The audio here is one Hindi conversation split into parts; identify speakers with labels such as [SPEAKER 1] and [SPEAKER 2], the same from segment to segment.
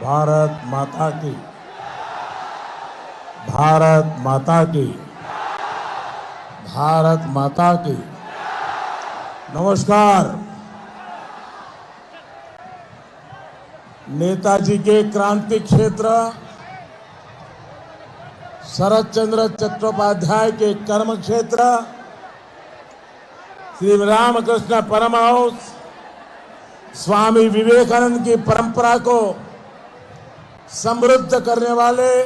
[SPEAKER 1] भारत माता की, भारत माता की, भारत माता की। नमस्कार। नेताजी के क्रांति क्षेत्र शरद चंद्र चट्टोपाध्याय के कर्म क्षेत्र श्री रामकृष्ण परमहंस स्वामी विवेकानंद की परंपरा को समृद्ध करने वाले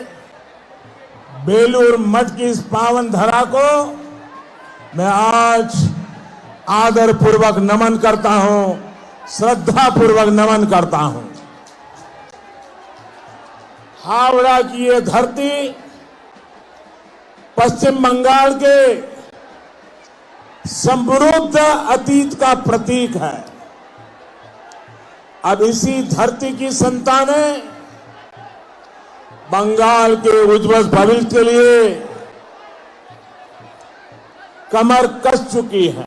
[SPEAKER 1] बेलूर मठ की इस पावन धरा को मैं आज आदर पूर्वक नमन करता हूं, श्रद्धा पूर्वक नमन करता हूं। हावड़ा की ये धरती पश्चिम बंगाल के समृद्ध अतीत का प्रतीक है। अब इसी धरती की संतानें बंगाल के उज्जवल भविष्य के लिए कमर कस चुकी है।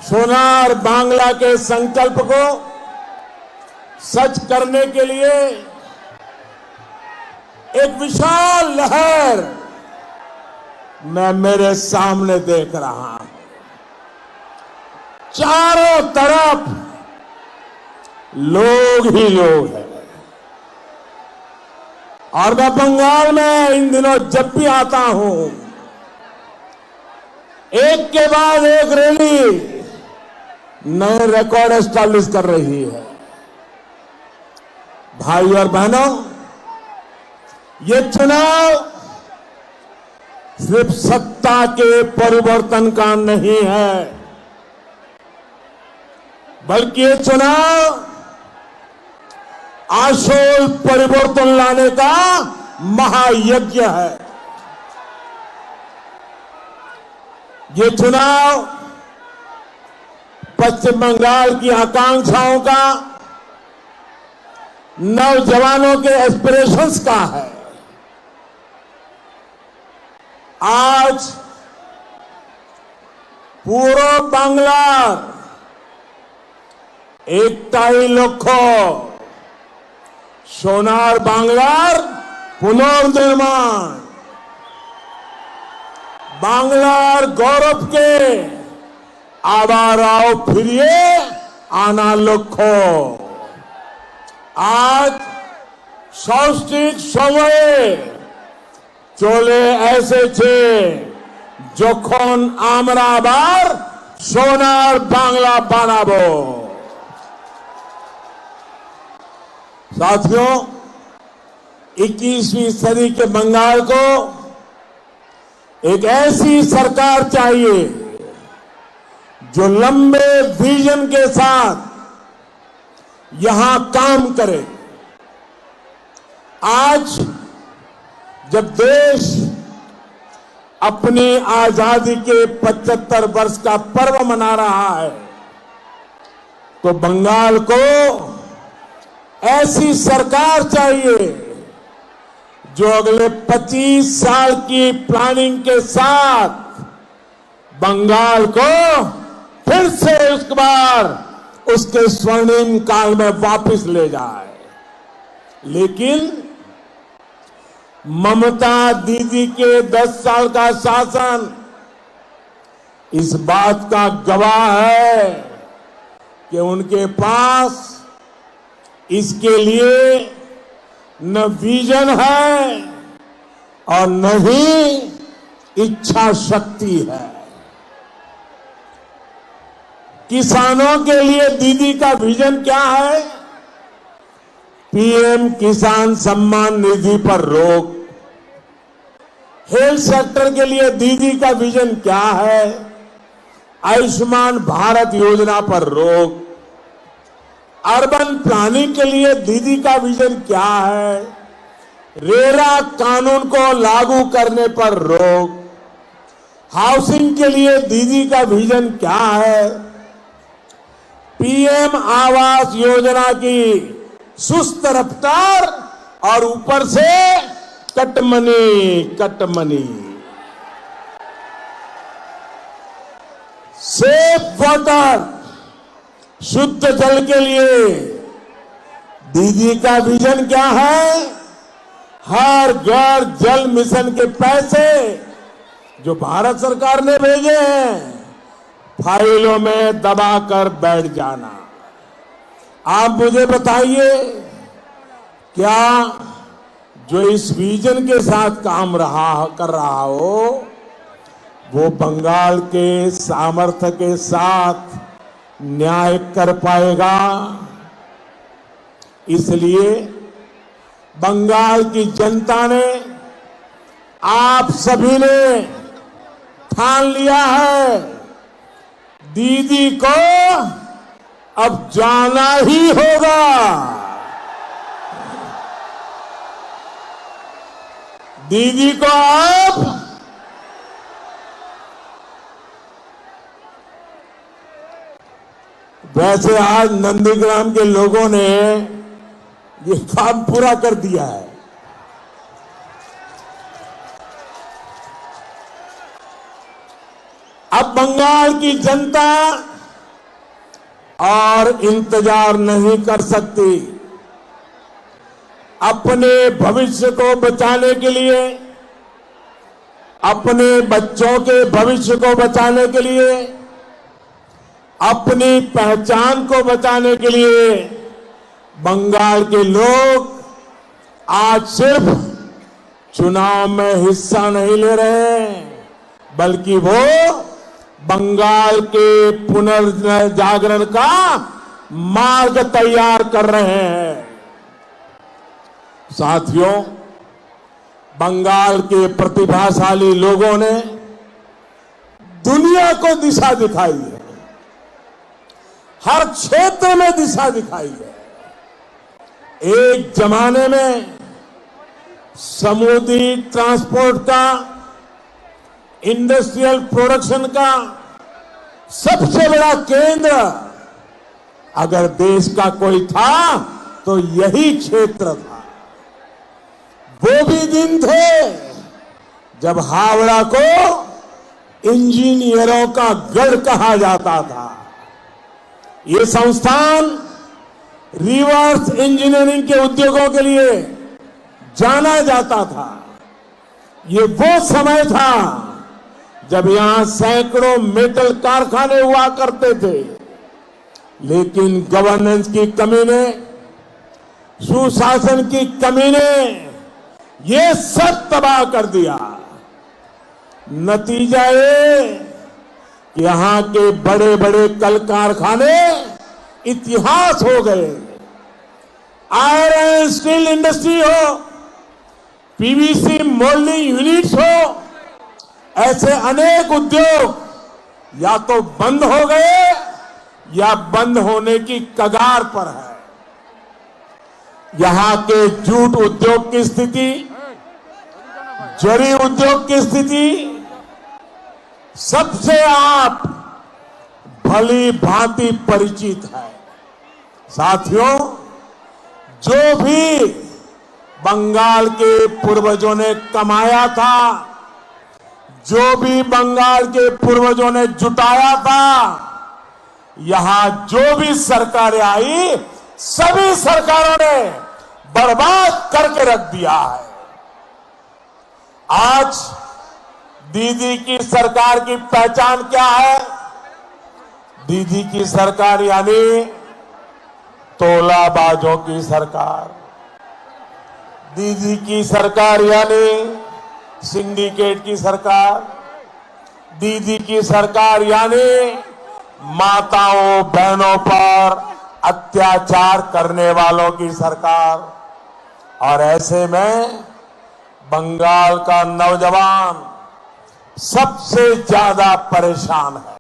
[SPEAKER 1] सोनार बांग्ला के संकल्प को सच करने के लिए एक विशाल लहर मैं मेरे सामने देख रहा हूं। चारों तरफ लोग ही लोग हैं। और मैं बंगाल में इन दिनों जब भी आता हूं, एक के बाद एक रैली नए रिकॉर्ड एस्टैब्लिश कर रही है। भाई और बहनों, ये चुनाव सिर्फ सत्ता के परिवर्तन का नहीं है, बल्कि ये चुनाव आशोल परिवर्तन लाने का महायज्ञ है। ये चुनाव पश्चिम बंगाल की आकांक्षाओं का, नौजवानों के एस्पिरेशंस का है। आज पूरा बांग्लार एकटाई लक्ष्य, सोनार बांग्लार पुनर्निर्माण, बांग्लार गौरव के आबाराव फिरिए आना लक्ष्य। आज सौष्टिक समय चले ऐसे छे যখন আমরা আবার সোনার বাংলা বানাবো। साथियों, 21वीं सदी के बंगाल को एक ऐसी सरकार चाहिए जो लंबे विजन के साथ यहां काम करे। आज जब देश अपनी आजादी के 75 वर्ष का पर्व मना रहा है, तो बंगाल को ऐसी सरकार चाहिए जो अगले 25 साल की प्लानिंग के साथ बंगाल को फिर से एक बार उसके स्वर्णिम काल में वापस ले जाए। लेकिन ममता दीदी के 10 साल का शासन इस बात का गवाह है कि उनके पास इसके लिए न विजन है और न ही इच्छा शक्ति है। किसानों के लिए दीदी का विजन क्या है? पीएम किसान सम्मान निधि पर रोक। हेल्थ सेक्टर के लिए दीदी का विजन क्या है? आयुष्मान भारत योजना पर रोक। अर्बन प्लानिंग के लिए दीदी का विजन क्या है? रेरा कानून को लागू करने पर रोक। हाउसिंग के लिए दीदी का विजन क्या है? पीएम आवास योजना की सुस्त रफ्तार और ऊपर से कटमनी। सेफ वाटर, शुद्ध जल के लिए दीदी का विजन क्या है? हर घर जल मिशन के पैसे जो भारत सरकार ने भेजे हैं, फाइलों में दबाकर बैठ जाना। आप मुझे बताइए, क्या जो इस विजन के साथ काम कर रहा हो, वो बंगाल के सामर्थ्य के साथ न्याय कर पाएगा? इसलिए बंगाल की जनता ने, आप सभी ने ठान लिया है, दीदी को अब जाना ही होगा। दीदी को अब वैसे आज नंदीग्राम के लोगों ने ये काम पूरा कर दिया है। अब बंगाल की जनता और इंतजार नहीं कर सकती। अपने भविष्य को बचाने के लिए, अपने बच्चों के भविष्य को बचाने के लिए, अपनी पहचान को बचाने के लिए बंगाल के लोग आज सिर्फ चुनाव में हिस्सा नहीं ले रहे हैं, बल्कि वो बंगाल के पुनर्जागरण का मार्ग तैयार कर रहे हैं। साथियों, बंगाल के प्रतिभाशाली लोगों ने दुनिया को दिशा दिखाई है, हर क्षेत्र में दिशा दिखाई है। एक जमाने में समुद्री ट्रांसपोर्ट का, इंडस्ट्रियल प्रोडक्शन का सबसे बड़ा केंद्र अगर देश का कोई था तो यही क्षेत्र था। वो भी दिन थे जब हावड़ा को इंजीनियरों का गढ़ कहा जाता था। ये संस्थान रिवर्स इंजीनियरिंग के उद्योगों के लिए जाना जाता था। ये वो समय था जब यहां सैकड़ों मेटल कारखाने हुआ करते थे, लेकिन गवर्नेंस की कमी ने, सुशासन की कमी ने ये सब तबाह कर दिया। नतीजा ये कि यहां के बड़े बड़े कल कारखाने इतिहास हो गए। आयरन स्टील इंडस्ट्री हो, पीवीसी मोल्डिंग यूनिट्स हो, ऐसे अनेक उद्योग या तो बंद हो गए या बंद होने की कगार पर है। यहां के जूट उद्योग की स्थिति, जरी उद्योग की स्थिति सबसे आप भली भांति परिचित है। साथियों, जो भी बंगाल के पूर्वजों ने कमाया था, जो भी बंगाल के पूर्वजों ने जुटाया था, यहां जो भी सरकारें आई, सभी सरकारों ने बर्बाद करके रख दिया है। आज दीदी की सरकार की पहचान क्या है? दीदी की सरकार यानी तोलाबाजों की सरकार। दीदी की सरकार यानी सिंडिकेट की सरकार। दीदी की सरकार यानी माताओं बहनों पर अत्याचार करने वालों की सरकार। और ऐसे में बंगाल का नौजवान सबसे ज्यादा परेशान है।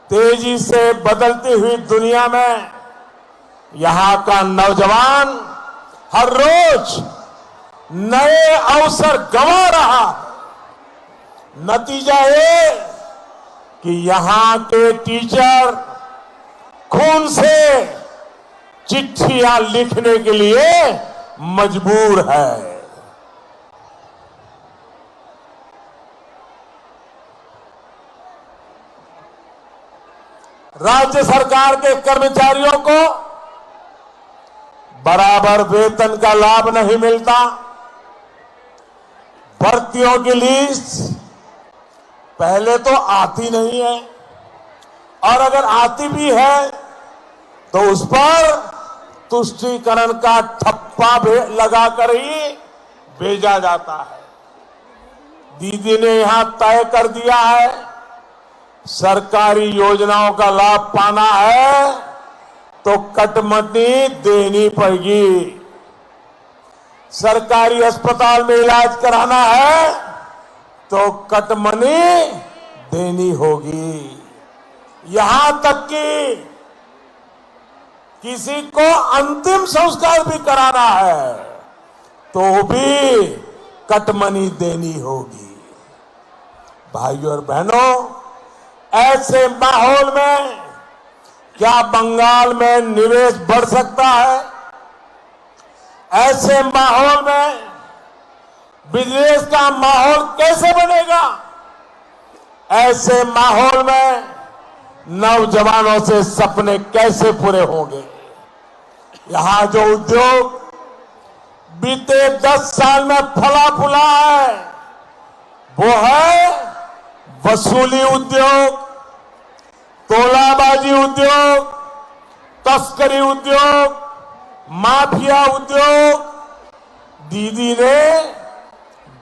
[SPEAKER 1] तेजी से बदलती हुई दुनिया में यहां का नौजवान हर रोज नए अवसर गंवा रहा है। नतीजा ये कि यहां के टीचर खून से चिट्ठियां लिखने के लिए मजबूर है। राज्य सरकार के कर्मचारियों को बराबर वेतन का लाभ नहीं मिलता, भर्तियों की लिस्ट पहले तो आती नहीं है, और अगर आती भी है तो उस पर तुष्टीकरण का ठप्पा लगाकर ही भेजा जाता है। दीदी ने यहां तय कर दिया है, सरकारी योजनाओं का लाभ पाना है तो कटमनी देनी पड़ेगी। सरकारी अस्पताल में इलाज कराना है तो कटमनी देनी होगी। यहां तक कि किसी को अंतिम संस्कार भी कराना है तो भी कटमनी देनी होगी। भाइयों और बहनों, ऐसे माहौल में क्या बंगाल में निवेश बढ़ सकता है? ऐसे माहौल में बिजनेस का माहौल कैसे बनेगा? ऐसे माहौल में नौजवानों से सपने कैसे पूरे होंगे? यहां जो उद्योग बीते 10 साल में फला फूला है वो है वसूली उद्योग, तोलाबाजी उद्योग, तस्करी उद्योग, माफिया उद्योग। दीदी ने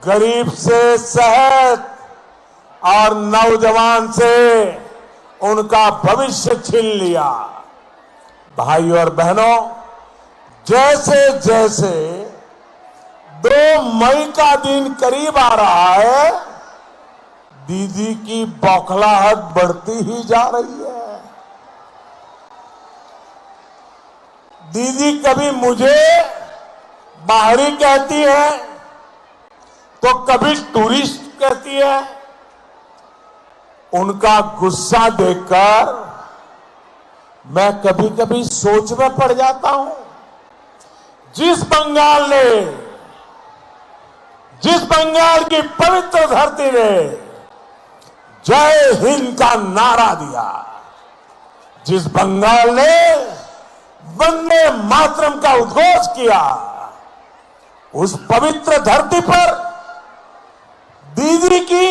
[SPEAKER 1] गरीब से सेहत और नौजवान से उनका भविष्य छीन लिया। भाइयों और बहनों, जैसे जैसे 2 मई का दिन करीब आ रहा है, दीदी की बौखलाहट बढ़ती ही जा रही है। दीदी कभी मुझे बाहरी कहती है तो कभी टूरिस्ट कहती है। उनका गुस्सा देखकर मैं कभी कभी सोच में पड़ जाता हूं। जिस बंगाल की पवित्र धरती ने जय हिंद का नारा दिया, जिस बंगाल ने वंदे मातरम का उद्घोष किया, उस पवित्र धरती पर दीदी की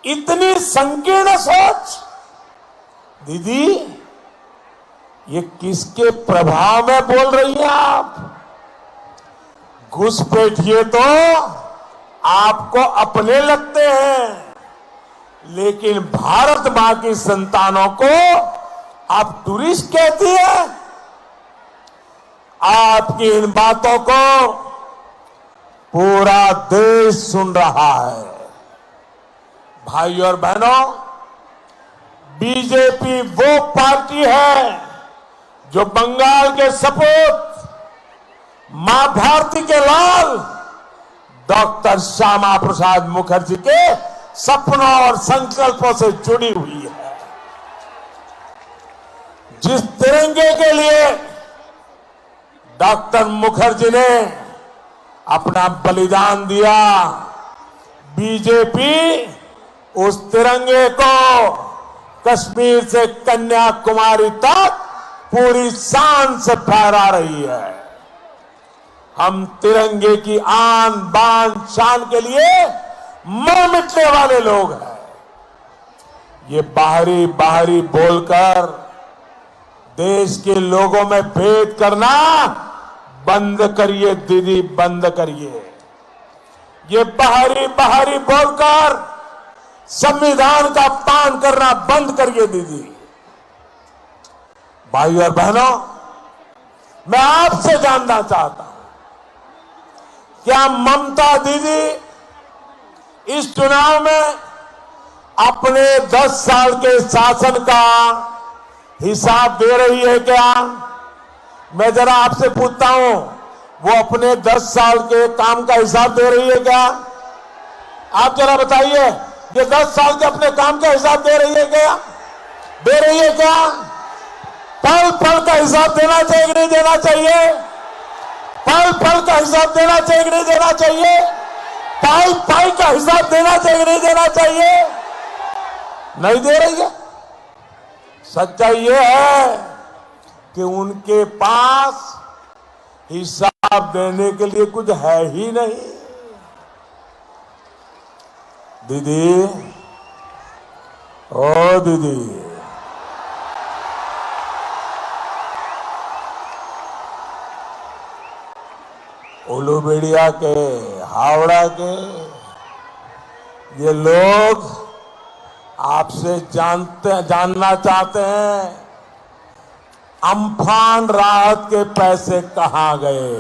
[SPEAKER 1] इतनी संकीर्ण सोच। दीदी, ये किसके प्रभाव में बोल रही हैं आप? घुसपैठिए तो आपको अपने लगते हैं, लेकिन भारत मां की संतानों को आप टूरिस्ट कहती है। आपकी इन बातों को पूरा देश सुन रहा है। भाइयों और बहनों, बीजेपी वो पार्टी है जो बंगाल के सपूत मां भारती के लाल डॉक्टर श्यामा प्रसाद मुखर्जी के सपनों और संकल्पों से जुड़ी हुई है। जिस तिरंगे के लिए डॉक्टर मुखर्जी ने अपना बलिदान दिया, बीजेपी उस तिरंगे को कश्मीर से कन्याकुमारी तक पूरी शान से फहरा रही है। हम तिरंगे की आन बान शान के लिए मर मिटने वाले लोग हैं। ये बाहरी बोलकर देश के लोगों में भेद करना बंद करिए दीदी, बंद करिए। ये बाहरी बोलकर संविधान का अपमान करना बंद करिए दीदी। भाई और बहनों, मैं आपसे जानना चाहता हूं, क्या ममता दीदी इस चुनाव में अपने 10 साल के शासन का हिसाब दे रही है क्या? मैं जरा आपसे पूछता हूं, वो अपने 10 साल के काम का हिसाब दे रही है क्या? आप जरा बताइए, ये 10 साल के अपने काम का हिसाब दे रही है क्या? दे रही है क्या? पल पल का हिसाब देना चाहिए कि नहीं देना चाहिए? पल पल का हिसाब देना चाहिए कि नहीं देना चाहिए? पाई पाई का हिसाब देना चाहिए कि नहीं देना चाहिए? नहीं दे रही है। सच्चाई ये है कि उनके पास हिसाब देने के लिए कुछ है ही नहीं। दीदी, ओ दीदी, उलूबेड़िया के, हावड़ा के ये लोग आपसे जानना चाहते हैं अम्फान राहत के पैसे कहां गए।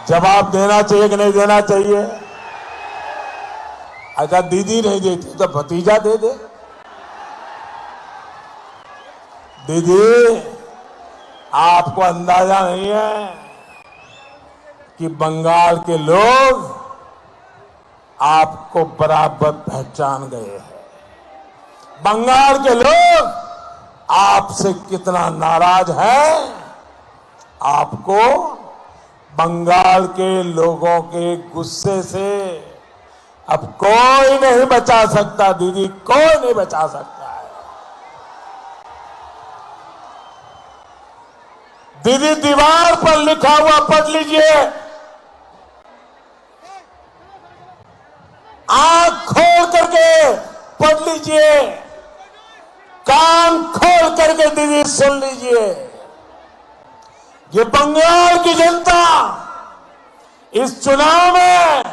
[SPEAKER 1] जवाब देना चाहिए कि नहीं देना चाहिए? अच्छा, दीदी नहीं देती तो भतीजा दे दे। दीदी, आपको अंदाजा नहीं है कि बंगाल के लोग आपको बराबर पहचान गए हैं। बंगाल के लोग आपसे कितना नाराज हैं, आपको बंगाल के लोगों के गुस्से से अब कोई नहीं बचा सकता। दीदी, कोई नहीं बचा सकता है। दीदी, दीवार पर लिखा हुआ पढ़ लीजिए। आंख खोल करके पढ़ लीजिए, कान खोल करके दीदी सुन लीजिए। ये बंगाल की जनता इस चुनाव में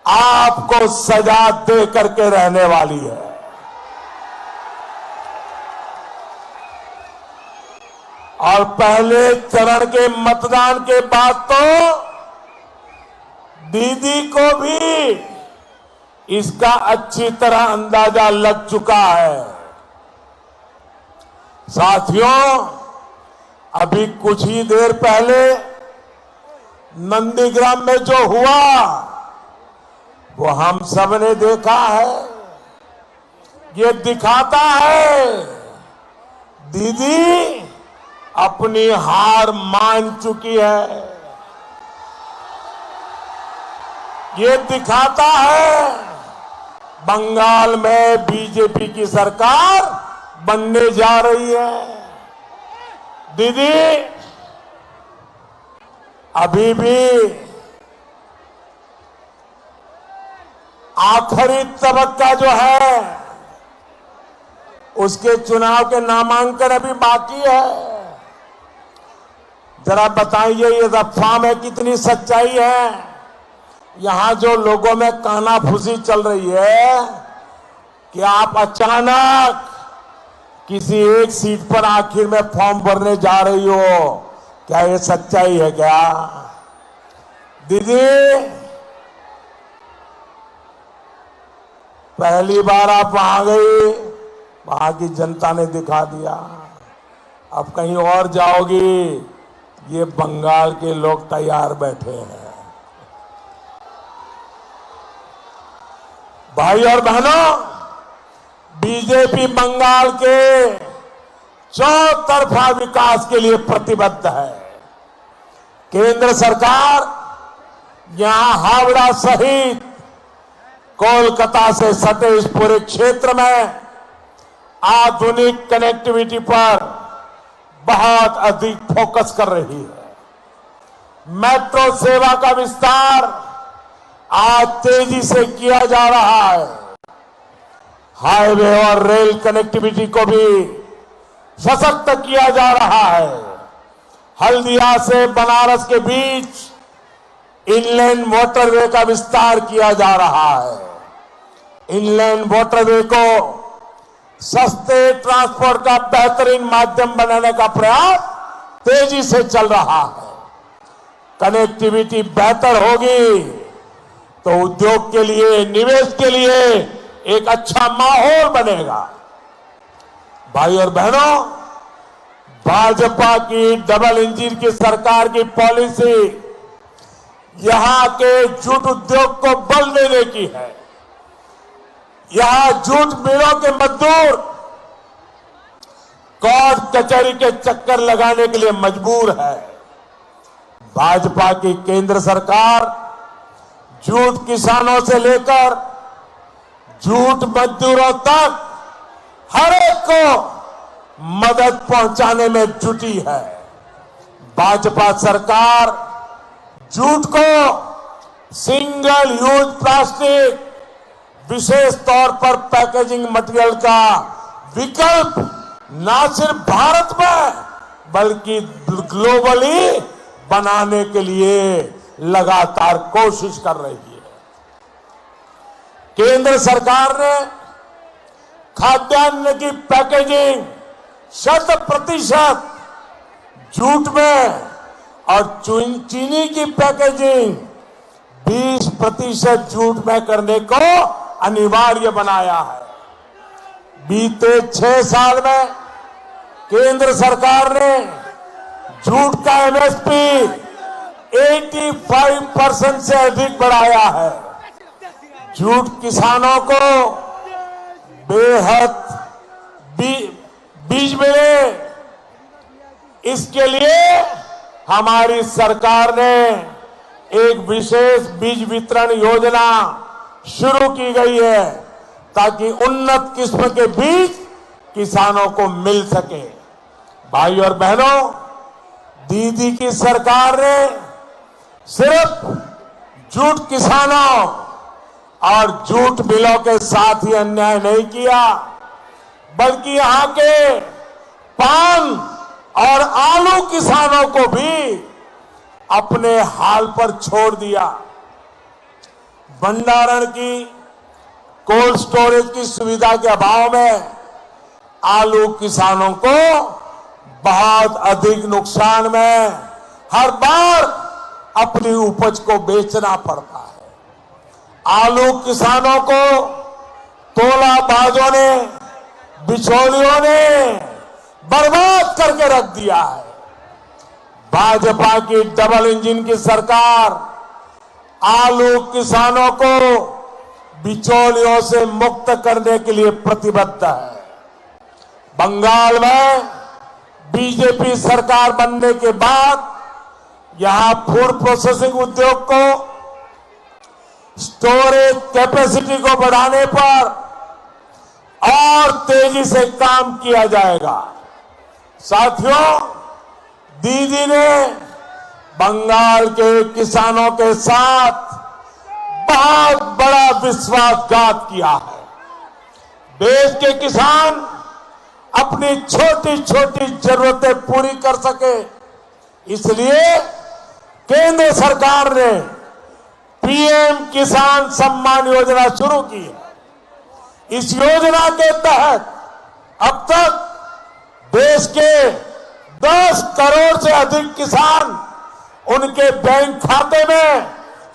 [SPEAKER 1] आपको सजा दे करके रहने वाली है। और पहले चरण के मतदान के बाद तो दीदी को भी इसका अच्छी तरह अंदाजा लग चुका है। साथियों, अभी कुछ ही देर पहले नंदीग्राम में जो हुआ वो हम सब ने देखा है। ये दिखाता है दीदी अपनी हार मान चुकी है। ये दिखाता है बंगाल में बीजेपी की सरकार बनने जा रही है। दीदी, अभी भी आखिरी तबक्का जो है उसके चुनाव के नामांकन अभी बाकी है। जरा बताइए ये अफवाह में कितनी सच्चाई है? यहां जो लोगों में कानाफूसी चल रही है कि आप अचानक किसी एक सीट पर आखिर में फॉर्म भरने जा रही हो, क्या ये सच्चाई है क्या? दीदी, पहली बार आप वहां गई, वहां की जनता ने दिखा दिया। अब कहीं और जाओगी, ये बंगाल के लोग तैयार बैठे हैं। भाई और बहनों, बीजेपी बंगाल के चौतरफा विकास के लिए प्रतिबद्ध है। केंद्र सरकार यहां हावड़ा सहित कोलकाता से सटे इस पूरे क्षेत्र में आधुनिक कनेक्टिविटी पर बहुत अधिक फोकस कर रही है। मेट्रो सेवा का विस्तार आज तेजी से किया जा रहा है। हाईवे और रेल कनेक्टिविटी को भी सशक्त किया जा रहा है। हल्दिया से बनारस के बीच इनलैंड मोटरवे का विस्तार किया जा रहा है। इनलैंड मोटरवे को सस्ते ट्रांसपोर्ट का बेहतरीन माध्यम बनाने का प्रयास तेजी से चल रहा है। कनेक्टिविटी बेहतर होगी तो उद्योग के लिए, निवेश के लिए एक अच्छा माहौल बनेगा। भाई और बहनों, भाजपा की डबल इंजन की सरकार की पॉलिसी यहां के जूट उद्योग को बल देने की है। यहां जूट मिलों के मजदूर कोर्ट कचहरी के चक्कर लगाने के लिए मजबूर है। भाजपा की केंद्र सरकार जूट किसानों से लेकर जूट मजदूरों तक हर एक को मदद पहुंचाने में जुटी है। भाजपा सरकार जूट को सिंगल यूज प्लास्टिक, विशेष तौर पर पैकेजिंग मटेरियल का विकल्प न सिर्फ भारत में बल्कि ग्लोबली बनाने के लिए लगातार कोशिश कर रही है। केंद्र सरकार ने खाद्यान्न की पैकेजिंग 100% जूट में और चीनी की पैकेजिंग 20% जूट में करने को अनिवार्य बनाया है। बीते 6 साल में केंद्र सरकार ने जूट का एमएसपी 85% से अधिक बढ़ाया है। जूट किसानों को बेहद बीज मिले, इसके लिए हमारी सरकार ने एक विशेष बीज वितरण योजना शुरू की गई है ताकि उन्नत किस्म के बीज किसानों को मिल सके। भाई और बहनों, दीदी की सरकार ने सिर्फ जूट किसानों और जूट मिलों के साथ ही अन्याय नहीं किया, बल्कि यहां के पान और आलू किसानों को भी अपने हाल पर छोड़ दिया। भंडारण की, कोल्ड स्टोरेज की सुविधा के अभाव में आलू किसानों को बहुत अधिक नुकसान में हर बार अपनी उपज को बेचना पड़ता है। आलू किसानों को तोलाबाजों ने, बिचौलियों ने बर्बाद करके रख दिया है। भाजपा की डबल इंजन की सरकार आलू किसानों को बिचौलियों से मुक्त करने के लिए प्रतिबद्ध है। बंगाल में बीजेपी सरकार बनने के बाद यहां फूड प्रोसेसिंग उद्योग को, स्टोरेज कैपेसिटी को बढ़ाने पर और तेजी से काम किया जाएगा। साथियों, दीदी ने बंगाल के किसानों के साथ बहुत बड़ा विश्वासघात किया है। देश के किसान अपनी छोटी छोटी जरूरतें पूरी कर सके, इसलिए केंद्र सरकार ने पीएम किसान सम्मान योजना शुरू की है। इस योजना के तहत अब तक देश के 10 करोड़ से अधिक किसान उनके बैंक खाते में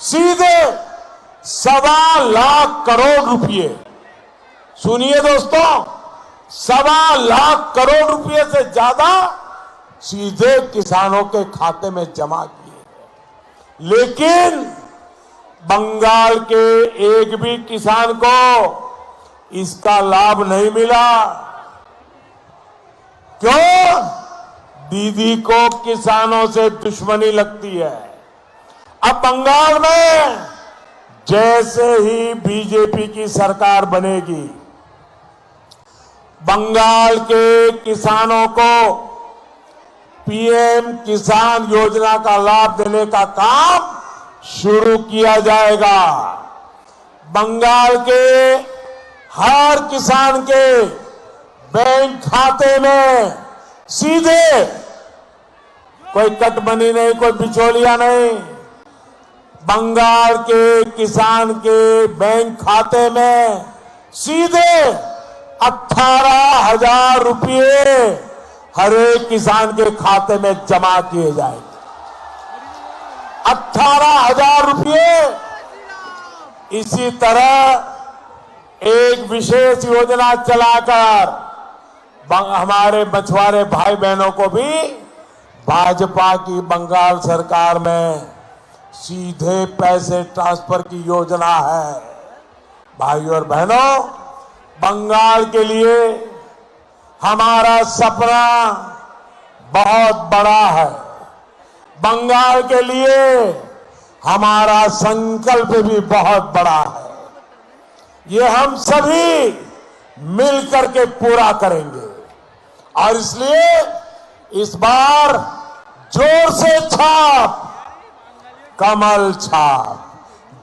[SPEAKER 1] सीधे 1.25 लाख करोड़ रुपए, सुनिए दोस्तों, 1.25 लाख करोड़ रुपए से ज्यादा सीधे किसानों के खाते में जमा किए। लेकिन बंगाल के एक भी किसान को इसका लाभ नहीं मिला। क्यों? दीदी को किसानों से दुश्मनी लगती है। अब बंगाल में जैसे ही बीजेपी की सरकार बनेगी, बंगाल के किसानों को पीएम किसान योजना का लाभ देने का काम शुरू किया जाएगा। बंगाल के हर किसान के बैंक खाते में सीधे, कोई कटमनी नहीं, कोई बिचौलिया नहीं, बंगाल के किसान के बैंक खाते में सीधे 18,000 रुपये हर एक किसान के खाते में जमा किए जाएंगे। 18,000 रुपये। इसी तरह एक विशेष योजना चलाकर हमारे मछुआरे भाई बहनों को भी भाजपा की बंगाल सरकार में सीधे पैसे ट्रांसफर की योजना है। भाई और बहनों, बंगाल के लिए हमारा सपना बहुत बड़ा है। बंगाल के लिए हमारा संकल्प भी बहुत बड़ा है। ये हम सभी मिलकर के पूरा करेंगे और इसलिए इस बार जोर से छाप, कमल छाप,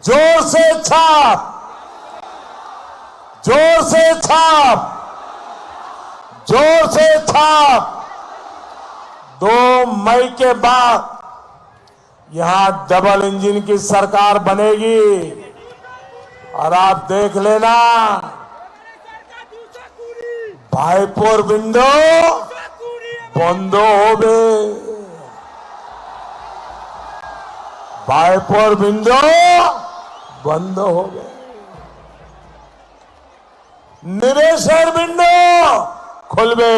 [SPEAKER 1] जोर से छाप, जोर से छाप, जोर से छाप। 2 मई के बाद यहां डबल इंजन की सरकार बनेगी और आप देख लेना, भाईपुर विंडो बंद होबे, भाईपुर विंडो बंद होबे, निवेशर विंडो खुलबे,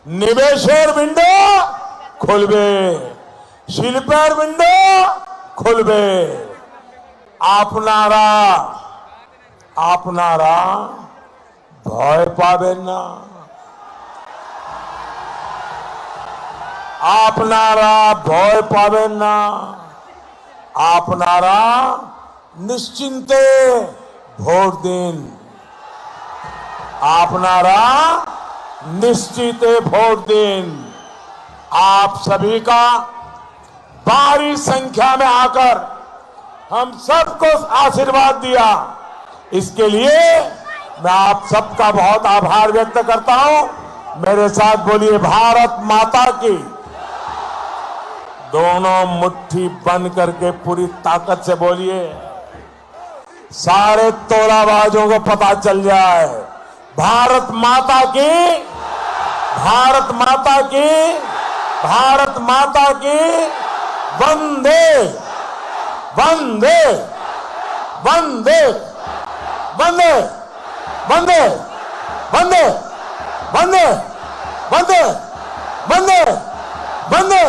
[SPEAKER 1] निवेशर विंडो खुलबे, शिल्पर विंडो खुलबे। आपनारा आपनारा भय पाबे ना, आपनारा भय पाबे ना, आपनारा निश्चिंते भोट दिन, आपनारा निश्चिते भोट दिन। आप सभी का भारी संख्या में आकर हम सबको आशीर्वाद दिया, इसके लिए मैं आप सबका बहुत आभार व्यक्त करता हूं। मेरे साथ बोलिए भारत माता की। दोनों मुट्ठी बंद करके पूरी ताकत से बोलिए, सारे तोलाबाजों को पता चल जाए, भारत माता की, भारत माता की, भारत माता की। वंदे वंदे वंदे वंदे वंदे वंदे वंदे वंदे वंदे वंदे